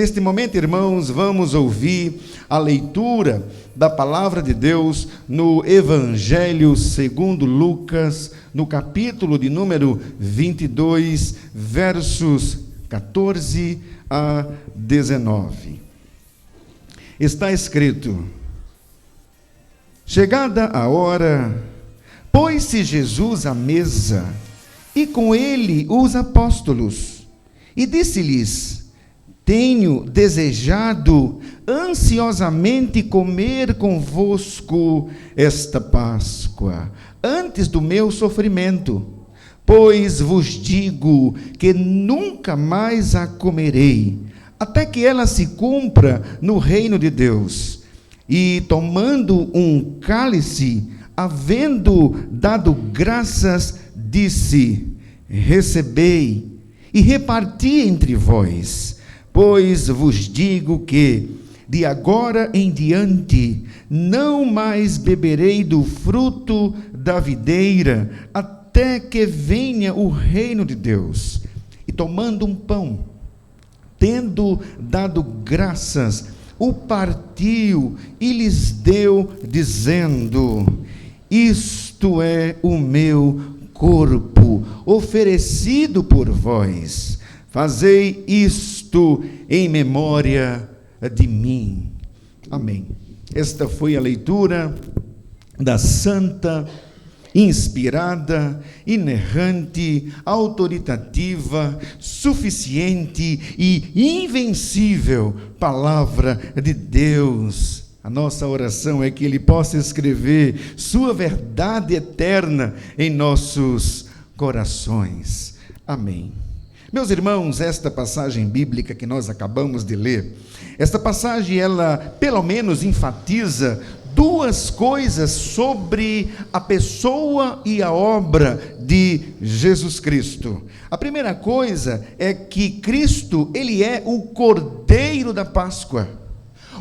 Neste momento, irmãos, vamos ouvir a leitura da palavra de Deus no Evangelho segundo Lucas, no capítulo de número 22, versos 14 a 19. Está escrito: chegada a hora, pôs-se Jesus à mesa, e com ele os apóstolos, e disse-lhes: tenho desejado ansiosamente comer convosco esta Páscoa, antes do meu sofrimento, pois vos digo que nunca mais a comerei, até que ela se cumpra no reino de Deus. E tomando um cálice, havendo dado graças, disse: recebei e reparti entre vós, pois vos digo que de agora em diante não mais beberei do fruto da videira, até que venha o reino de Deus. E tomando um pão, tendo dado graças, o partiu e lhes deu, dizendo: isto é o meu corpo, oferecido por vós. Fazei isto em memória de mim. Amém. Esta foi a leitura da santa, inspirada, inerrante, autoritativa, suficiente e invencível palavra de Deus. A nossa oração é que Ele possa escrever sua verdade eterna em nossos corações. Amém. Meus irmãos, esta passagem bíblica que nós acabamos de ler, esta passagem, ela pelo menos enfatiza duas coisas sobre a pessoa e a obra de Jesus Cristo. A primeira coisa é que Cristo, Ele é o Cordeiro da Páscoa.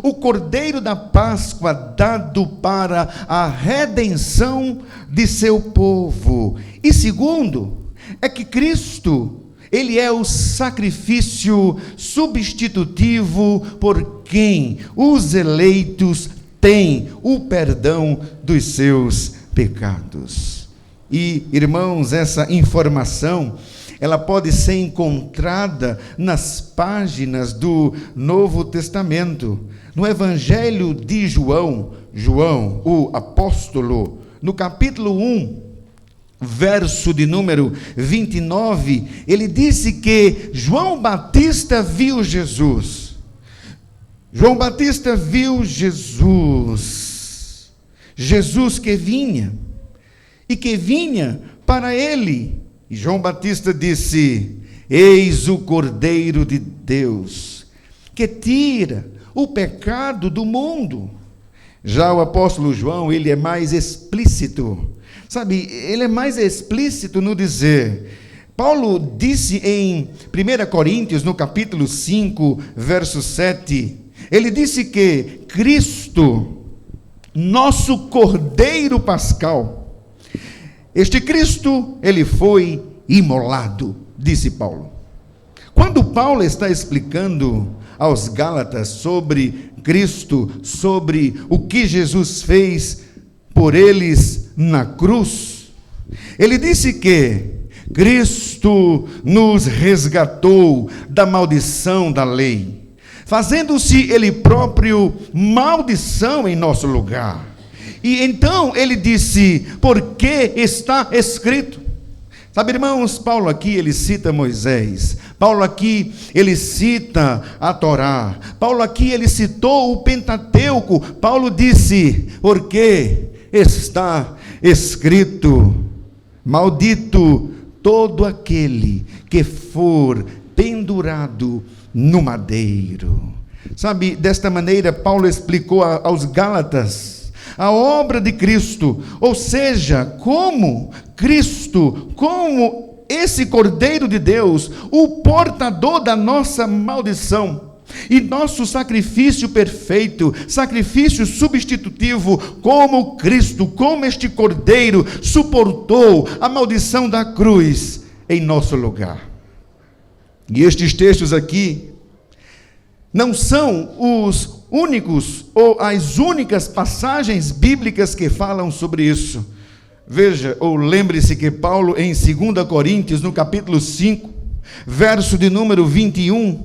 O Cordeiro da Páscoa dado para a redenção de seu povo. E segundo, é que Cristo, Ele é o sacrifício substitutivo por quem os eleitos têm o perdão dos seus pecados. E, irmãos, essa informação, ela pode ser encontrada nas páginas do Novo Testamento. No Evangelho de João, o apóstolo, no capítulo 1, verso de número 29, ele disse que João Batista viu Jesus. João Batista viu Jesus que vinha, e que vinha para ele. E João Batista disse: eis o Cordeiro de Deus, que tira o pecado do mundo. Já o apóstolo João, ele é mais explícito, sabe, ele é mais explícito no dizer. Paulo disse em 1 Coríntios, no capítulo 5, verso 7, ele disse que Cristo, nosso Cordeiro Pascal, este Cristo, ele foi imolado, disse Paulo. Quando Paulo está explicando aos Gálatas sobre Cristo, sobre o que Jesus fez por eles na cruz, ele disse que Cristo nos resgatou da maldição da lei, fazendo-se Ele próprio maldição em nosso lugar. E então ele disse: porque está escrito. Sabe, irmãos, Paulo aqui ele cita Moisés, Paulo aqui ele cita a Torá, Paulo aqui ele citou o Pentateuco. Paulo disse: porque está escrito, maldito todo aquele que for pendurado no madeiro. Sabe, desta maneira Paulo explicou aos Gálatas a obra de Cristo, ou seja, como Cristo, como esse Cordeiro de Deus, o portador da nossa maldição, e nosso sacrifício perfeito, sacrifício substitutivo, como Cristo, como este Cordeiro, suportou a maldição da cruz em nosso lugar. E estes textos aqui não são os únicos ou as únicas passagens bíblicas que falam sobre isso. Veja, ou lembre-se que Paulo, em 2 Coríntios, no capítulo 5, verso de número 21,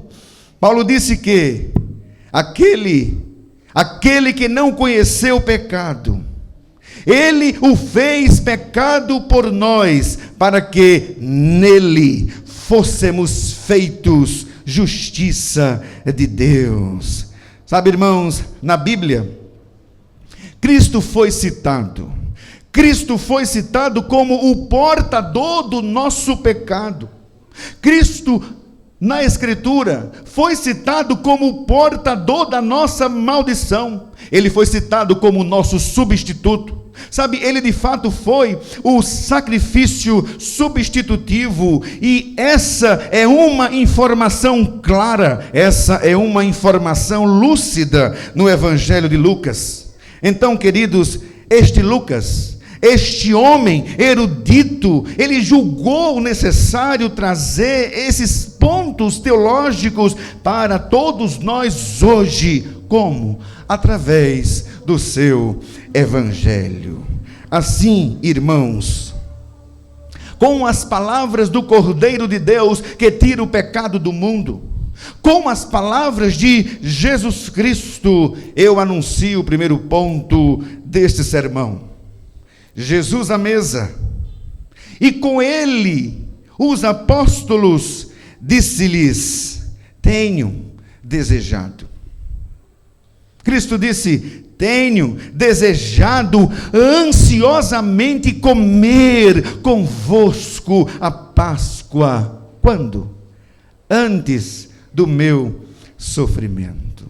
Paulo disse que aquele que não conheceu o pecado, ele o fez pecado por nós, para que nele fôssemos feitos justiça de Deus. Sabe, irmãos, na Bíblia, Cristo foi citado como o portador do nosso pecado. Cristo, na Escritura, foi citado como o portador da nossa maldição. Ele foi citado como o nosso substituto. Sabe, ele de fato foi o sacrifício substitutivo, e essa é uma informação clara, essa é uma informação lúcida no Evangelho de Lucas. Então, queridos, este Lucas, este homem erudito, ele julgou necessário trazer esses pontos teológicos para todos nós hoje. Como? Através do seu Evangelho. Assim, irmãos, com as palavras do Cordeiro de Deus que tira o pecado do mundo, com as palavras de Jesus Cristo, eu anuncio o primeiro ponto deste sermão. Jesus à mesa, e com ele os apóstolos, disse-lhes: tenho desejado. Cristo disse: tenho desejado ansiosamente comer convosco a Páscoa. Quando? Antes do meu sofrimento.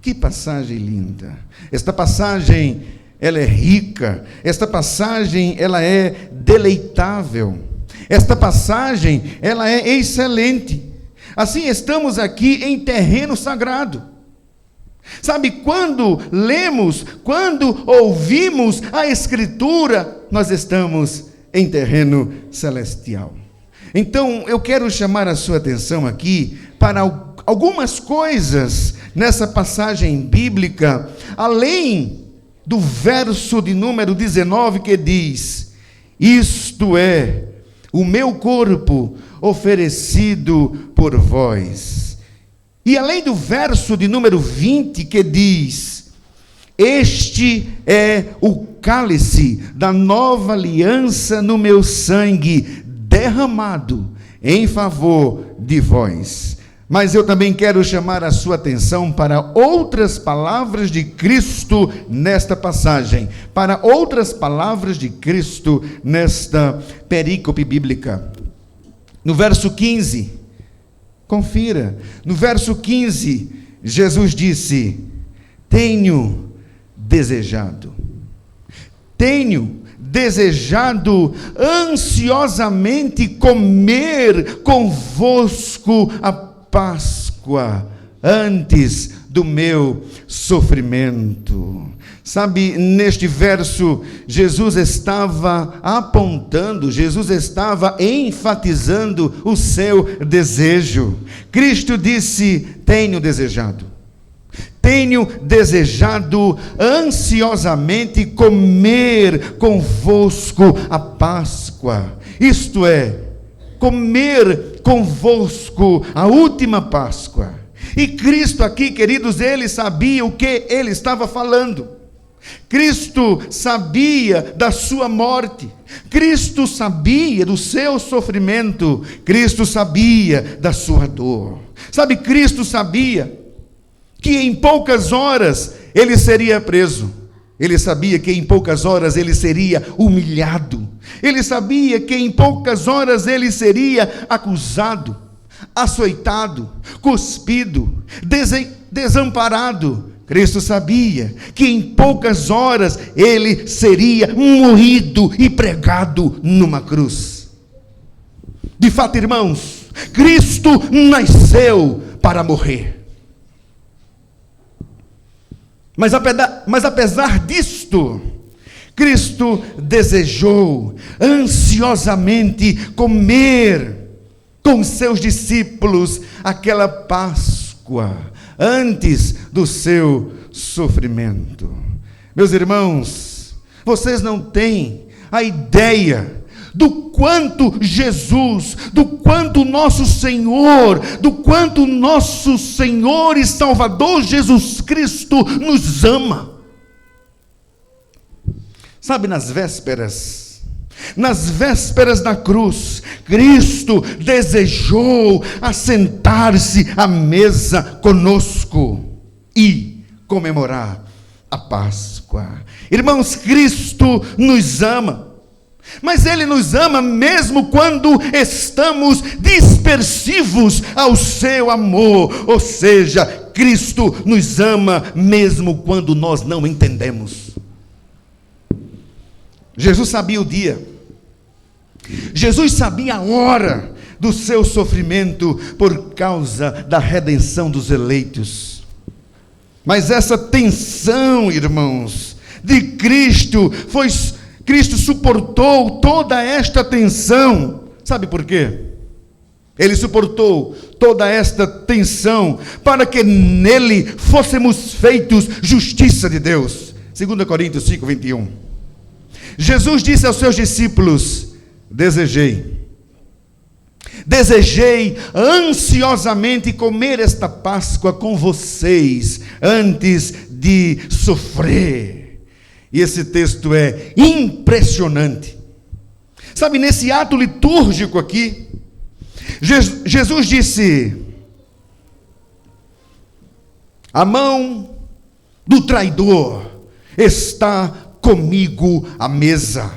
Que passagem linda! Esta passagem, ela é rica, esta passagem, ela é deleitável, esta passagem, ela é excelente. Assim, estamos aqui em terreno sagrado. Sabe, quando lemos, quando ouvimos a Escritura, nós estamos em terreno celestial. Então, eu quero chamar a sua atenção aqui para algumas coisas nessa passagem bíblica, além do verso de número 19, que diz: isto é o meu corpo oferecido por vós. E além do verso de número 20, que diz: este é o cálice da nova aliança no meu sangue, derramado em favor de vós. Mas eu também quero chamar a sua atenção para outras palavras de Cristo nesta passagem, para outras palavras de Cristo nesta perícope bíblica. No verso 15, confira, no verso 15, Jesus disse: tenho desejado ansiosamente comer convosco a Páscoa, antes do meu sofrimento. Sabe, neste verso, Jesus estava apontando, Jesus estava enfatizando o seu desejo. Cristo disse: tenho desejado ansiosamente comer convosco a Páscoa. Isto é, comer convosco a última Páscoa. E Cristo aqui, queridos, ele sabia o que ele estava falando. Cristo sabia da sua morte, Cristo sabia do seu sofrimento, Cristo sabia da sua dor. Sabe, Cristo sabia que em poucas horas ele seria preso. Ele sabia que em poucas horas ele seria humilhado. Ele sabia que em poucas horas ele seria acusado, açoitado, cuspido, desamparado. Cristo sabia que em poucas horas ele seria moído e pregado numa cruz. De fato, irmãos, Cristo nasceu para morrer. Mas apesar disto, Cristo desejou ansiosamente comer com seus discípulos aquela Páscoa antes do seu sofrimento. Meus irmãos, vocês não têm a ideia do quanto Jesus, do quanto nosso Senhor e Salvador Jesus Cristo nos ama. Sabe, nas vésperas da cruz, Cristo desejou assentar-se à mesa conosco e comemorar a Páscoa. Irmãos, Cristo nos ama. Mas Ele nos ama mesmo quando estamos dispersivos ao seu amor. Ou seja, Cristo nos ama mesmo quando nós não entendemos. Jesus sabia o dia. Jesus sabia a hora do seu sofrimento por causa da redenção dos eleitos. Mas essa tensão, irmãos, de Cristo suportou toda esta tensão. Sabe por quê? Ele suportou toda esta tensão para que nele fôssemos feitos justiça de Deus. 2 Coríntios 5, 21. Jesus disse aos seus discípulos: desejei ansiosamente comer esta Páscoa com vocês antes de sofrer. E esse texto é impressionante. Sabe, nesse ato litúrgico aqui, Jesus disse: a mão do traidor está comigo à mesa.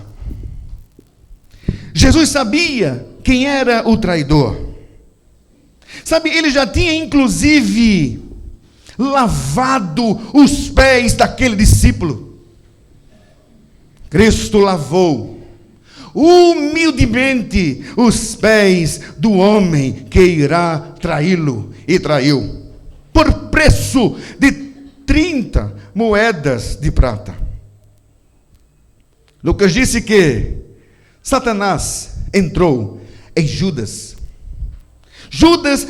Jesus sabia quem era o traidor. Sabe, ele já tinha inclusive lavado os pés daquele discípulo. Cristo lavou humildemente os pés do homem que irá traí-lo, e traiu por preço de 30 moedas de prata. Lucas disse que Satanás entrou em Judas,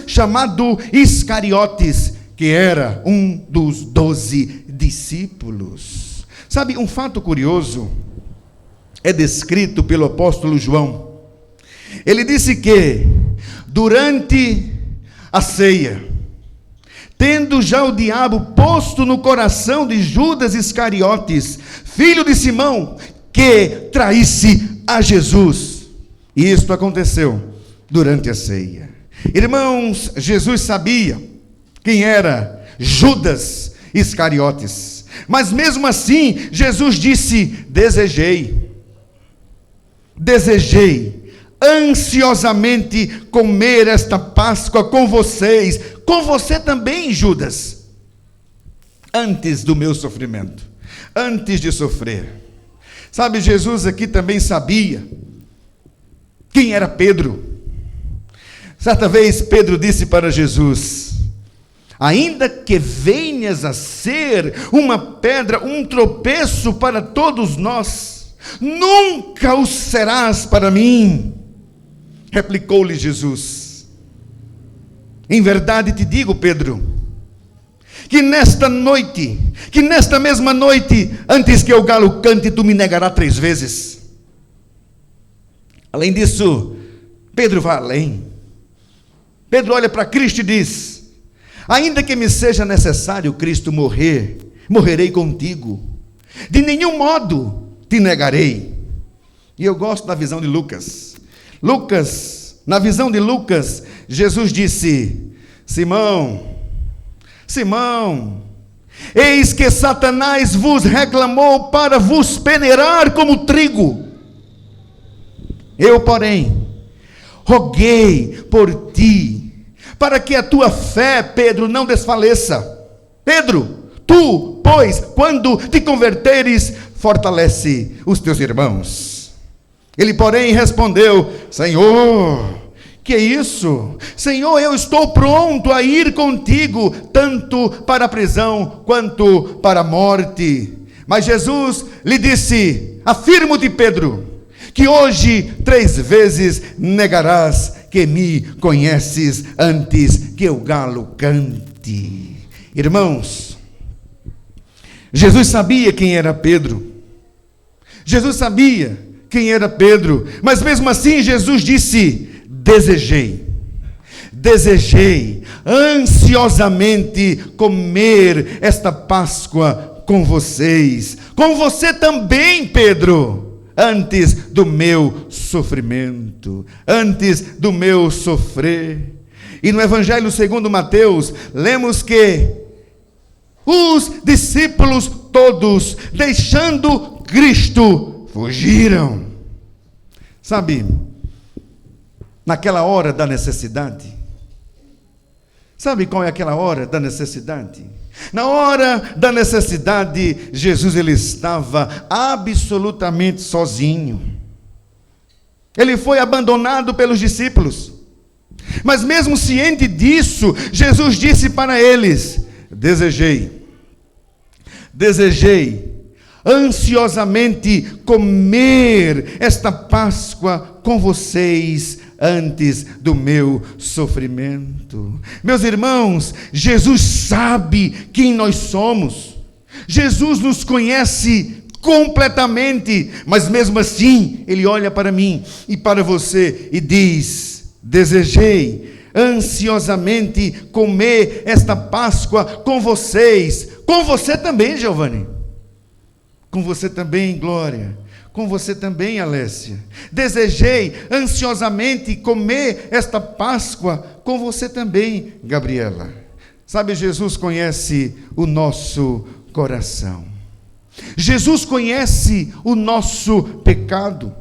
chamado Iscariotes, que era um dos 12 discípulos. Sabe, um fato curioso é descrito pelo apóstolo João. Ele disse que durante a ceia, tendo já o diabo posto no coração de Judas Iscariotes, filho de Simão, que traísse a Jesus. E isto aconteceu durante a ceia. Irmãos, Jesus sabia quem era Judas Iscariotes, mas mesmo assim Jesus disse: desejei ansiosamente comer esta Páscoa com vocês, com você também, Judas, antes do meu sofrimento, antes de sofrer. Sabe, Jesus aqui também sabia quem era Pedro. Certa vez Pedro disse para Jesus: ainda que venhas a ser uma pedra, um tropeço para todos nós, nunca o serás para mim. Replicou-lhe Jesus: em verdade te digo, Pedro, que nesta mesma noite, antes que o galo cante, tu me negarás 3 vezes. Além disso, Pedro vai além. Pedro olha para Cristo e diz: ainda que me seja necessário, Cristo, morrerei contigo. De nenhum modo te negarei. E eu gosto da visão de Lucas. Na visão de Lucas, Jesus disse: Simão, eis que Satanás vos reclamou para vos peneirar como trigo. Eu, porém, roguei por ti, para que a tua fé, Pedro, não desfaleça. Pedro, tu, pois, quando te converteres, fortalece os teus irmãos. Ele, porém, respondeu: Senhor, que é isso? Senhor, eu estou pronto a ir contigo, tanto para a prisão, quanto para a morte. Mas Jesus lhe disse: afirmo-te, Pedro, que hoje 3 vezes negarás que me conheces antes que o galo cante. Irmãos, Jesus sabia quem era Pedro. Jesus sabia quem era Pedro, mas mesmo assim Jesus disse: desejei ansiosamente comer esta Páscoa com vocês, com você também, Pedro, antes do meu sofrimento, antes do meu sofrer. E no Evangelho segundo Mateus, lemos que os discípulos todos, deixando Cristo, fugiram. Sabe, naquela hora da necessidade, sabe qual é aquela hora da necessidade? Na hora da necessidade, Jesus ele estava absolutamente sozinho. Ele foi abandonado pelos discípulos. Mas mesmo ciente disso, Jesus disse para eles: desejei ansiosamente comer esta Páscoa com vocês antes do meu sofrimento. Meus irmãos, Jesus sabe quem nós somos. Jesus nos conhece completamente, mas mesmo assim, Ele olha para mim e para você e diz: desejei ansiosamente comer esta Páscoa com vocês. Com você também, Giovanni. Com você também, Glória. Com você também, Alessia. Desejei ansiosamente comer esta Páscoa com você também, Gabriela. Sabe, Jesus conhece o nosso coração. Jesus conhece o nosso pecado.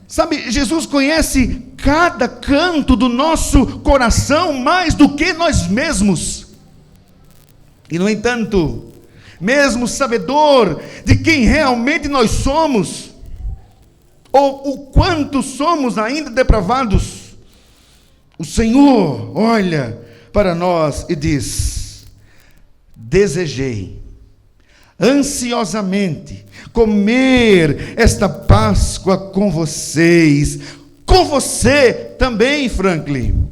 Sabe, Jesus conhece cada canto do nosso coração mais do que nós mesmos. E, no entanto, mesmo sabedor de quem realmente nós somos, ou o quanto somos ainda depravados, o Senhor olha para nós e diz: desejei ansiosamente comer esta Páscoa com vocês, com você também, Franklin,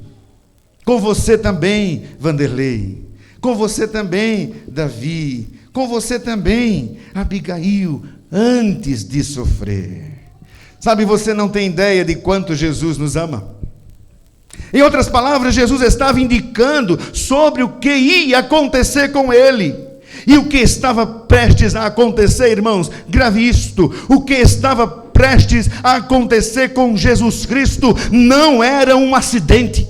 com você também, Vanderlei, com você também, Davi, com você também, Abigail, antes de sofrer. Sabe, você não tem ideia de quanto Jesus nos ama. Em outras palavras, Jesus estava indicando sobre o que ia acontecer com ele. E o que estava prestes a acontecer, irmãos, grave isto: o que estava prestes a acontecer com Jesus Cristo não era um acidente.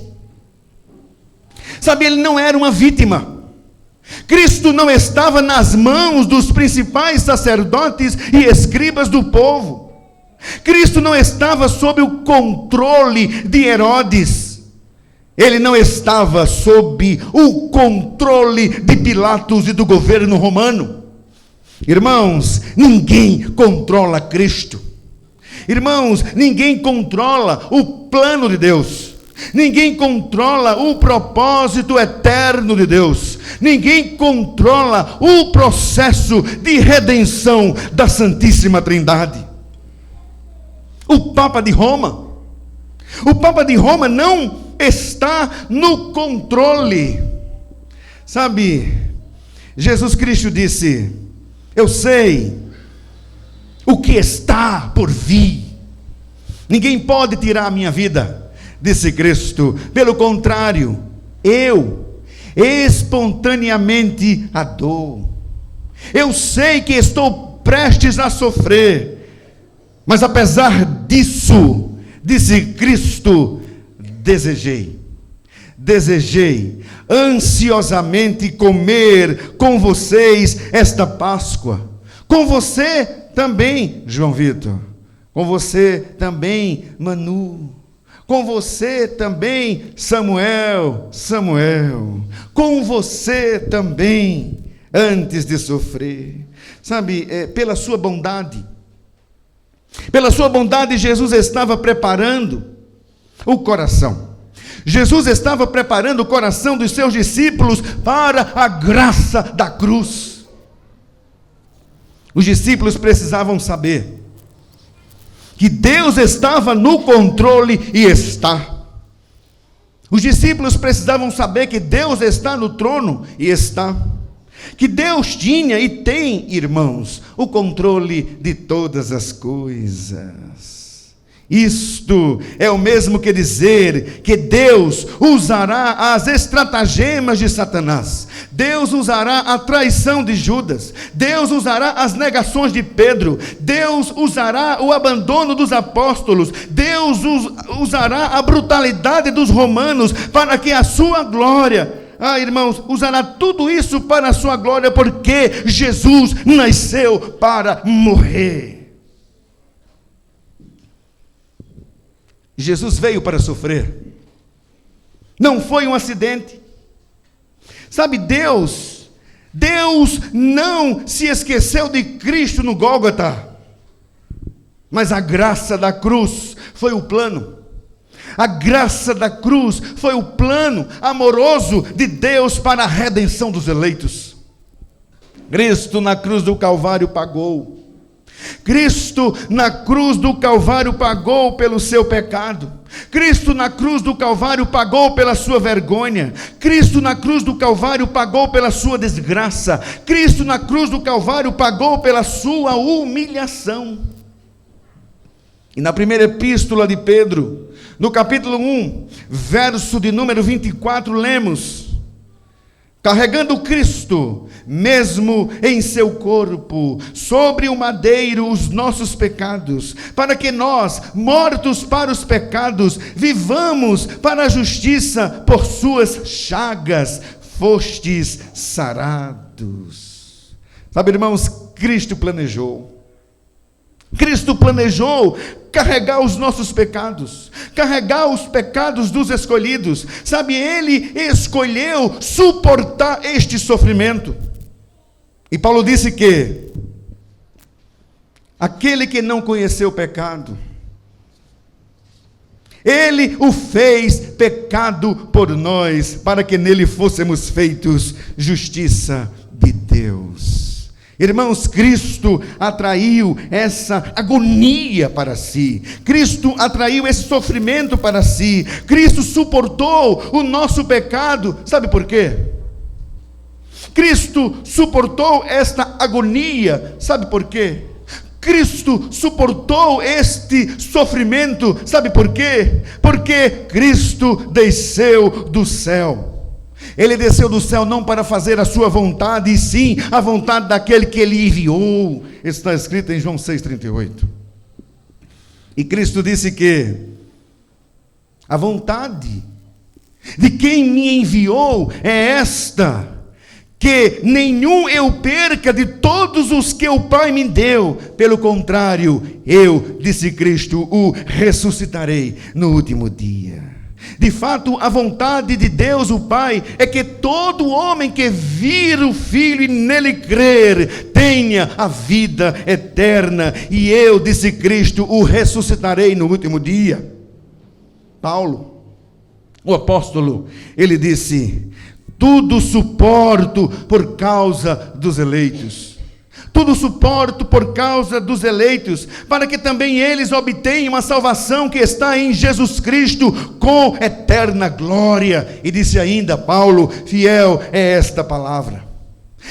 Sabe, ele não era uma vítima. Cristo não estava nas mãos dos principais sacerdotes e escribas do povo. Cristo não estava sob o controle de Herodes. Ele não estava sob o controle de Pilatos e do governo romano. Irmãos, ninguém controla Cristo. Irmãos, ninguém controla o plano de Deus. Ninguém controla o propósito eterno de Deus. Ninguém controla o processo de redenção da Santíssima Trindade. O Papa de Roma não está no controle. Sabe, Jesus Cristo disse: eu sei o que está por vir. Ninguém pode tirar a minha vida, disse Cristo. Pelo contrário, eu espontaneamente a dou. Eu sei que estou prestes a sofrer, mas apesar disso, disse Cristo, desejei ansiosamente comer com vocês esta Páscoa. Com você também, João Vitor. Com você também, Manu. Com você também, Samuel. Com você também, antes de sofrer. Sabe, pela sua bondade, Jesus estava preparando o coração. Jesus estava preparando o coração dos seus discípulos para a graça da cruz. Os discípulos precisavam saber que Deus estava no controle e está. Os discípulos precisavam saber que Deus está no trono, e está. Que Deus tinha e tem, irmãos, o controle de todas as coisas. Isto é o mesmo que dizer que Deus usará as estratagemas de Satanás, Deus usará a traição de Judas, Deus usará as negações de Pedro, Deus usará o abandono dos apóstolos, Deus usará a brutalidade dos romanos para que a sua glória, irmãos, usará tudo isso para a sua glória, porque Jesus nasceu para morrer. Jesus veio para sofrer. Não foi um acidente. Sabe, Deus não se esqueceu de Cristo no Gólgota. Mas a graça da cruz foi o plano. A graça da cruz foi o plano amoroso de Deus para a redenção dos eleitos. Cristo na cruz do Calvário pagou. Cristo na cruz do Calvário pagou pelo seu pecado. Cristo na cruz do Calvário pagou pela sua vergonha. Cristo na cruz do Calvário pagou pela sua desgraça. Cristo na cruz do Calvário pagou pela sua humilhação. E na primeira epístola de Pedro, no capítulo 1, verso de número 24, lemos: carregando Cristo, mesmo em seu corpo, sobre o madeiro, os nossos pecados, para que nós, mortos para os pecados, vivamos para a justiça, por suas chagas fostes sarados. Sabe, irmãos, Cristo planejou carregar os nossos pecados, carregar os pecados dos escolhidos. Sabe, Ele escolheu suportar este sofrimento. E Paulo disse que aquele que não conheceu o pecado, Ele o fez pecado por nós, para que nele fôssemos feitos justiça de Deus. Irmãos, Cristo atraiu essa agonia para si. Cristo atraiu esse sofrimento para si. Cristo suportou o nosso pecado. Sabe por quê? Cristo suportou esta agonia. Sabe por quê? Cristo suportou este sofrimento. Sabe por quê? Porque Cristo desceu do céu. Ele desceu do céu não para fazer a sua vontade, e sim a vontade daquele que Ele enviou. Está escrito em João 6,38. E Cristo disse que a vontade de quem me enviou é esta: que nenhum eu perca de todos os que o Pai me deu. Pelo contrário, eu, disse Cristo, o ressuscitarei no último dia. De fato, a vontade de Deus, o Pai, é que todo homem que vir o Filho e nele crer, tenha a vida eterna. E eu, disse Cristo, o ressuscitarei no último dia. Paulo, o apóstolo, ele disse: tudo suporto por causa dos eleitos. Tudo suporto por causa dos eleitos, para que também eles obtenham a salvação que está em Jesus Cristo, com eterna glória. E disse ainda Paulo: fiel é esta palavra.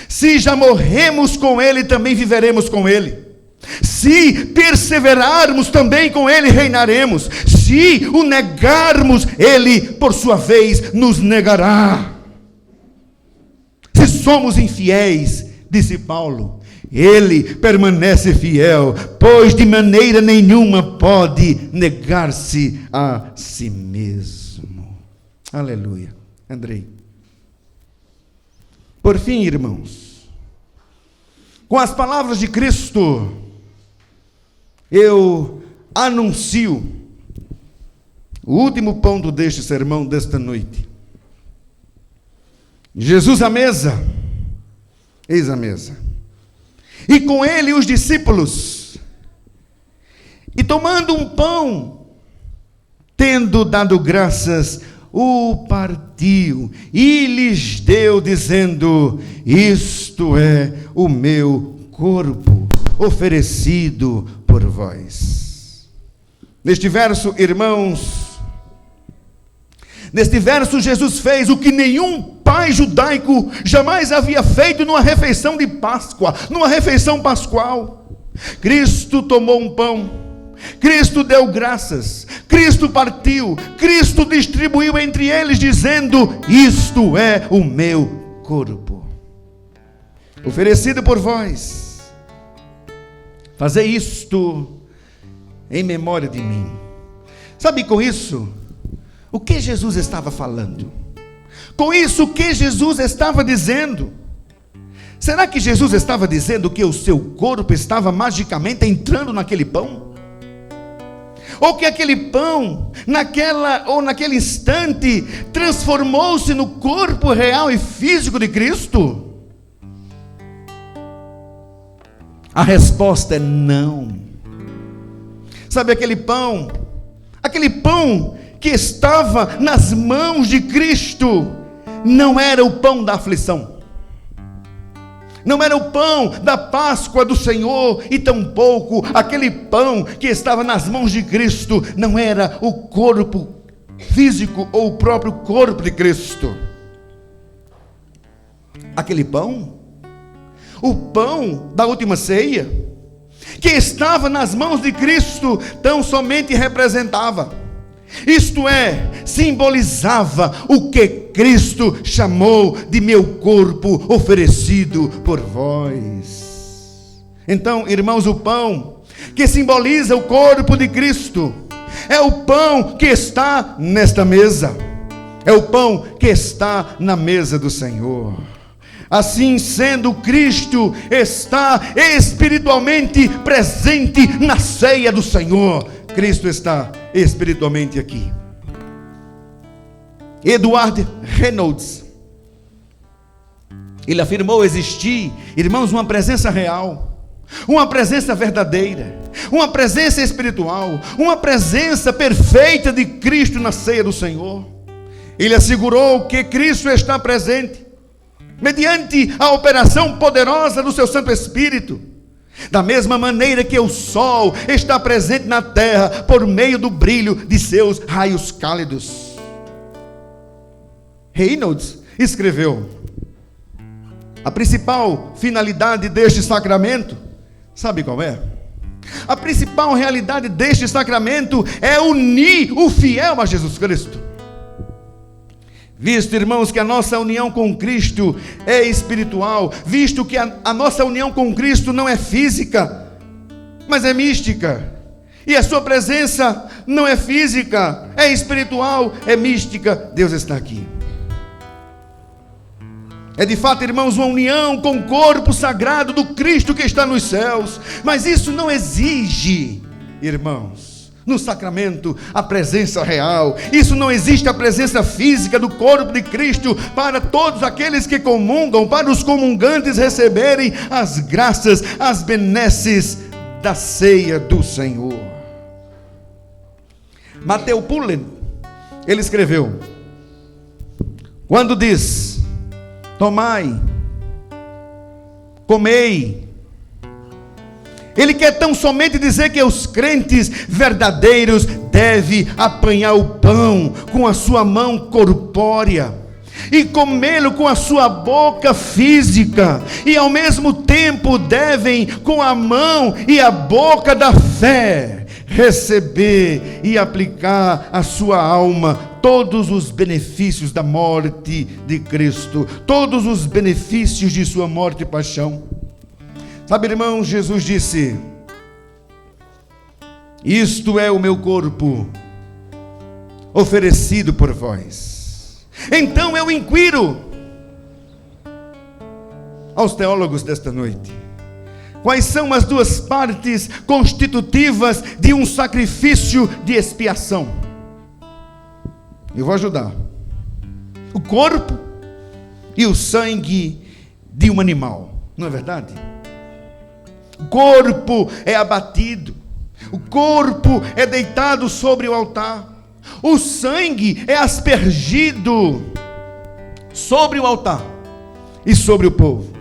Se já morremos com Ele, também viveremos com Ele. Se perseverarmos, também com Ele reinaremos. Se o negarmos, Ele, por sua vez, nos negará. Se somos infiéis, disse Paulo, Ele permanece fiel, pois de maneira nenhuma pode negar-se a si mesmo. Aleluia. Andrei. Por fim, irmãos, com as palavras de Cristo, eu anuncio o último ponto deste sermão desta noite. Jesus à mesa, eis a mesa, e com ele os discípulos, e tomando um pão, tendo dado graças, o partiu e lhes deu, dizendo: isto é o meu corpo, oferecido por vós. Neste verso, irmãos, Neste verso, Jesus fez o que nenhum pai judaico jamais havia feito numa refeição de Páscoa, numa refeição pascual. Cristo tomou um pão, Cristo deu graças, Cristo partiu, Cristo distribuiu entre eles, dizendo: isto é o meu corpo, oferecido por vós. Fazei isto em memória de mim. Sabe, com isso, o que Jesus estava falando? Com isso, o que Jesus estava dizendo? Será que Jesus estava dizendo que o seu corpo estava magicamente entrando naquele pão? Ou que aquele pão, naquele instante, transformou-se no corpo real e físico de Cristo? A resposta é não. Sabe, aquele pão que estava nas mãos de Cristo, não era o pão da aflição, não era o pão da Páscoa do Senhor, e tampouco aquele pão que estava nas mãos de Cristo não era o corpo físico ou o próprio corpo de Cristo. Aquele pão, o pão da última ceia, que estava nas mãos de Cristo, tão somente representava, isto é, simbolizava o que Cristo chamou de meu corpo oferecido por vós. Então, irmãos, o pão que simboliza o corpo de Cristo é o pão que está nesta mesa, é o pão que está na mesa do Senhor. Assim sendo, Cristo está espiritualmente presente na ceia do Senhor. Cristo está espiritualmente aqui. Edward Reynolds, ele afirmou existir, irmãos, uma presença real, uma presença verdadeira, uma presença espiritual, uma presença perfeita de Cristo na ceia do Senhor. Ele assegurou que Cristo está presente mediante a operação poderosa do seu Santo Espírito, da mesma maneira que o sol está presente na terra por meio do brilho de seus raios cálidos. Reynolds escreveu: a principal finalidade deste sacramento, sabe qual é? A principal realidade deste sacramento é unir o fiel a Jesus Cristo. Visto, irmãos, que a nossa união com Cristo é espiritual, visto que a nossa união com Cristo não é física, mas é mística, e a sua presença não é física, é espiritual, é mística, Deus está aqui. É de fato, irmãos, uma união com o corpo sagrado do Cristo que está nos céus, mas isso não exige, irmãos, no sacramento, a presença real. Isso não existe, a presença física do corpo de Cristo para todos aqueles que comungam, para os comungantes receberem as graças, as benesses da ceia do Senhor. Matthew Pullen, ele escreveu, quando diz: tomai, comei, ele quer tão somente dizer que os crentes verdadeiros devem apanhar o pão com a sua mão corpórea e comê-lo com a sua boca física, e ao mesmo tempo devem, com a mão e a boca da fé, receber e aplicar à sua alma todos os benefícios da morte de Cristo, todos os benefícios de sua morte e paixão. Sabe, irmão, Jesus disse: isto é o meu corpo oferecido por vós. Então eu inquiro aos teólogos desta noite: quais são as duas partes constitutivas de um sacrifício de expiação? Eu vou ajudar. O corpo e o sangue de um animal, não é verdade? O corpo é abatido, o corpo é deitado sobre o altar, o sangue é aspergido sobre o altar e sobre o povo.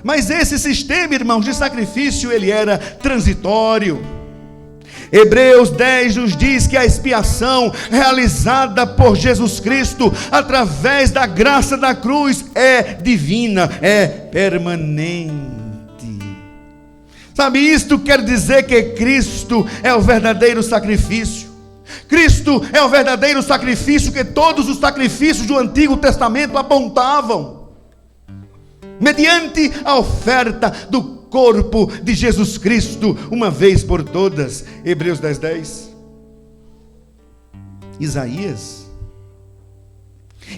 Mas esse sistema, irmãos, de sacrifício, ele era transitório. Hebreus 10 nos diz que a expiação realizada por Jesus Cristo através da graça da cruz é divina, é permanente. Sabe, isto quer dizer que Cristo é o verdadeiro sacrifício. Cristo é o verdadeiro sacrifício que todos os sacrifícios do Antigo Testamento apontavam, mediante a oferta do corpo de Jesus Cristo, uma vez por todas. Hebreus 10:10. Isaías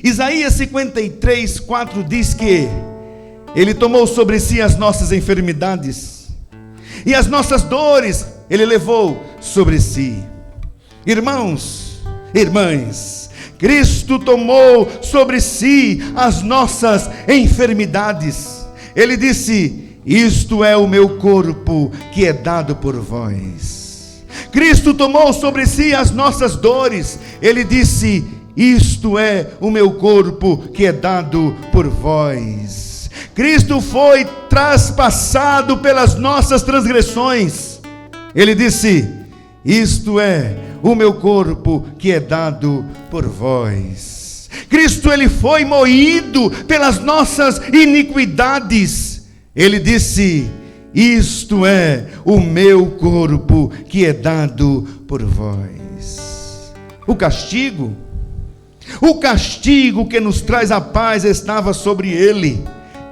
53:4 diz que Ele tomou sobre si as nossas enfermidades, e as nossas dores Ele levou sobre si. Irmãos, irmãs, Cristo tomou sobre si as nossas enfermidades. Ele disse: isto é o meu corpo que é dado por vós. Cristo tomou sobre si as nossas dores. Ele disse: isto é o meu corpo que é dado por vós. Cristo foi traspassado pelas nossas transgressões. Ele disse: isto é o meu corpo que é dado por vós. Cristo, ele foi moído pelas nossas iniquidades. Ele disse: isto é o meu corpo que é dado por vós. O castigo que nos traz a paz estava sobre ele.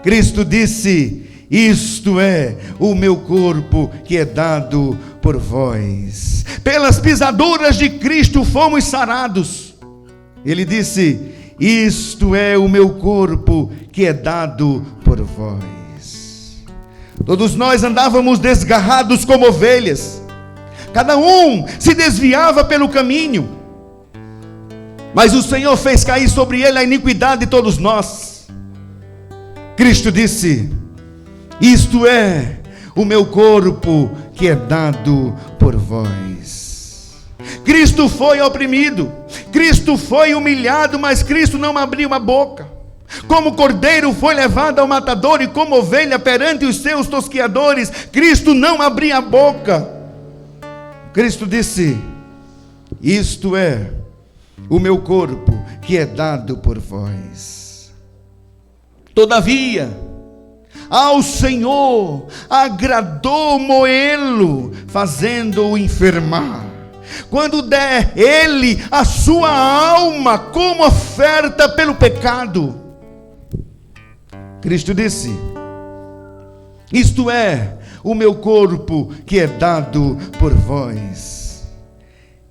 Cristo disse: isto é o meu corpo que é dado por vós. Pelas pisaduras de Cristo fomos sarados. Ele disse: isto é o meu corpo que é dado por vós. Todos nós andávamos desgarrados como ovelhas, cada um se desviava pelo caminho, mas o Senhor fez cair sobre ele a iniquidade de todos nós. Cristo disse: isto é o meu corpo que é dado por vós. Cristo foi oprimido, Cristo foi humilhado, mas Cristo não abriu a boca. Como cordeiro foi levado ao matador, e como ovelha perante os seus tosqueadores, Cristo não abria a boca. Cristo disse: isto é o meu corpo que é dado por vós. Todavia, ao Senhor agradou moê-lo, fazendo-o enfermar, quando der ele a sua alma como oferta pelo pecado. Cristo disse: isto é o meu corpo que é dado por vós.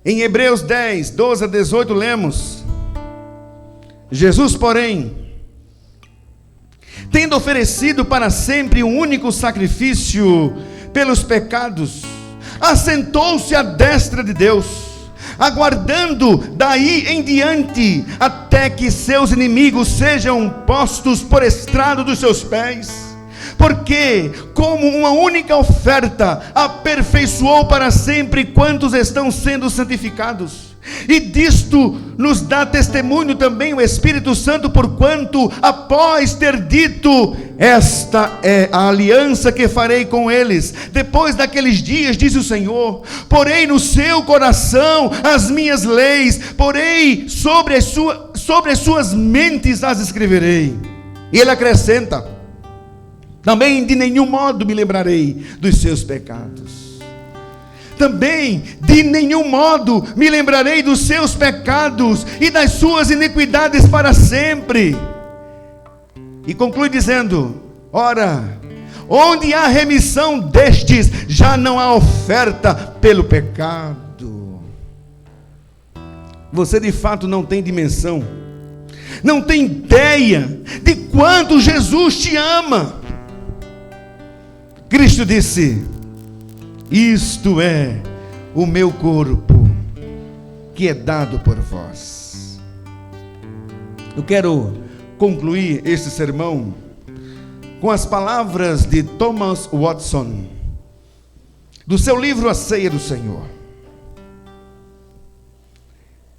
Em Hebreus 10, 12 a 18 lemos: Jesus, porém, tendo oferecido para sempre um único sacrifício pelos pecados, assentou-se à destra de Deus, aguardando daí em diante até que seus inimigos sejam postos por estrado dos seus pés. Porque como uma única oferta aperfeiçoou para sempre quantos estão sendo santificados. E disto nos dá testemunho também o Espírito Santo, porquanto após ter dito: esta é a aliança que farei com eles depois daqueles dias, diz o Senhor, porei no seu coração as minhas leis, porei sobre as suas mentes as escreverei. E ele acrescenta: também de nenhum modo me lembrarei dos seus pecados. Também de nenhum modo me lembrarei dos seus pecados e das suas iniquidades para sempre. E conclui dizendo: ora, onde há remissão destes, já não há oferta pelo pecado. Você de fato não tem dimensão, não tem ideia de quanto Jesus te ama. Cristo disse: isto é o meu corpo que é dado por vós. Eu quero concluir este sermão com as palavras de Thomas Watson, do seu livro A Ceia do Senhor.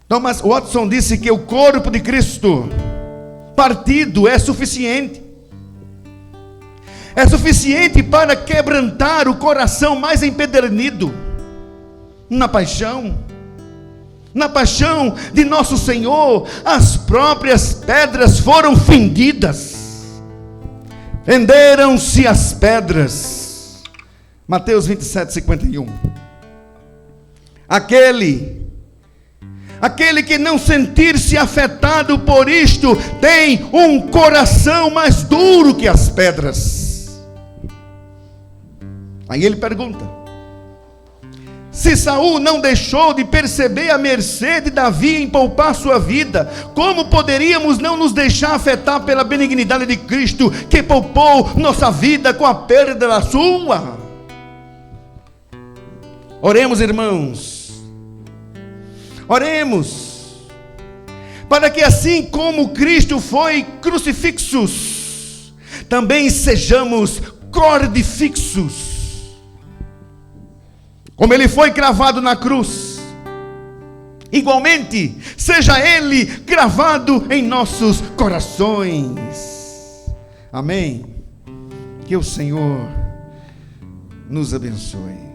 Thomas Watson disse que o corpo de Cristo partido é suficiente. É suficiente para quebrantar o coração mais empedernido. na paixão. Na paixão de nosso Senhor, as próprias pedras foram fendidas. Fenderam-se as pedras. Mateus 27:51. Aquele que não sentir-se afetado por isto, tem um coração mais duro que as pedras. Aí ele pergunta: se Saul não deixou de perceber a mercê de Davi em poupar sua vida, como poderíamos não nos deixar afetar pela benignidade de Cristo, que poupou nossa vida com a perda da sua? Oremos, irmãos. Oremos, para que assim como Cristo foi crucifixos, também sejamos cordifixos. Como ele foi cravado na cruz, igualmente seja ele cravado em nossos corações. Amém. Que o Senhor nos abençoe.